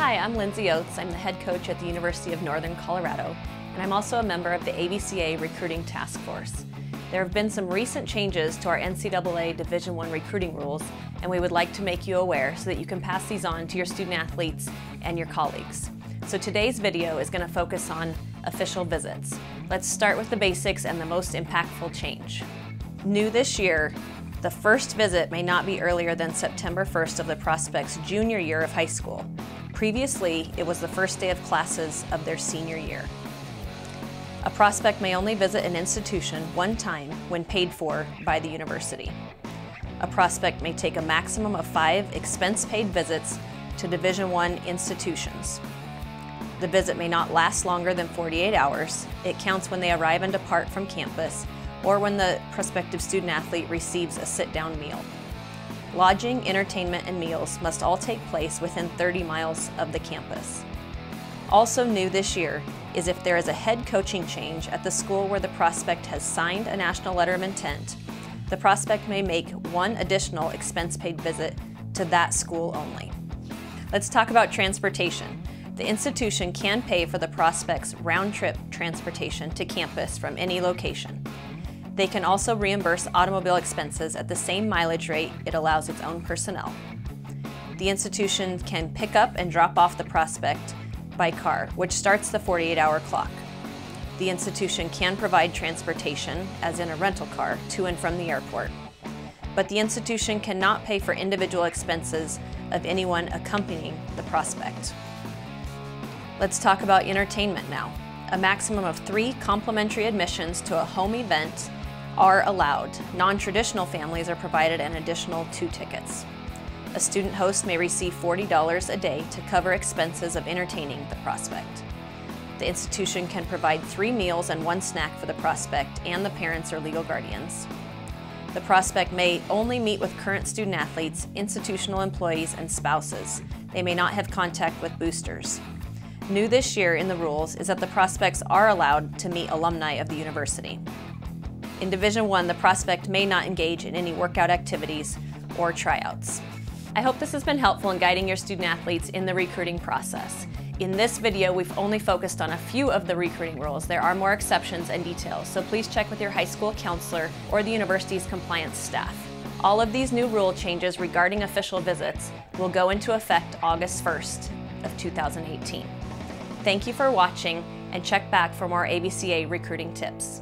Hi, I'm Lyndsey Oats. I'm the head coach at the University of Northern Colorado, and I'm also a member of the AVCA Recruiting Task Force. There have been some recent changes to our NCAA Division I recruiting rules, and we would like to make you aware so that you can pass these on to your student athletes and your colleagues. So today's video is going to focus on official visits. Let's start with the basics and the most impactful change. New this year, the first visit may not be earlier than September 1st of the prospect's junior year of high school. Previously, it was the first day of classes of their senior year. A prospect may only visit an institution one time when paid for by the university. A prospect may take a maximum of 5 expense-paid visits to Division I institutions. The visit may not last longer than 48 hours. It counts when they arrive and depart from campus, or when the prospective student-athlete receives a sit-down meal. Lodging, entertainment, and meals must all take place within 30 miles of the campus. Also new this year is if there is a head coaching change at the school where the prospect has signed a national letter of intent, the prospect may make one additional expense-paid visit to that school only. Let's talk about transportation. The institution can pay for the prospect's round-trip transportation to campus from any location. They can also reimburse automobile expenses at the same mileage rate it allows its own personnel. The institution can pick up and drop off the prospect by car, which starts the 48-hour clock. The institution can provide transportation, as in a rental car, to and from the airport. But the institution cannot pay for individual expenses of anyone accompanying the prospect. Let's talk about entertainment now. A maximum of 3 complimentary admissions to a home event are allowed. Non-traditional families are provided an additional 2 tickets. A student host may receive $40 a day to cover expenses of entertaining the prospect. The institution can provide 3 meals and 1 snack for the prospect and the parents or legal guardians. The prospect may only meet with current student athletes, institutional employees, and spouses. They may not have contact with boosters. New this year in the rules is that the prospects are allowed to meet alumni of the university. In Division I, the prospect may not engage in any workout activities or tryouts. I hope this has been helpful in guiding your student athletes in the recruiting process. In this video, we've only focused on a few of the recruiting rules. There are more exceptions and details, so please check with your high school counselor or the university's compliance staff. All of these new rule changes regarding official visits will go into effect August 1st of 2018. Thank you for watching, and check back for more AVCA recruiting tips.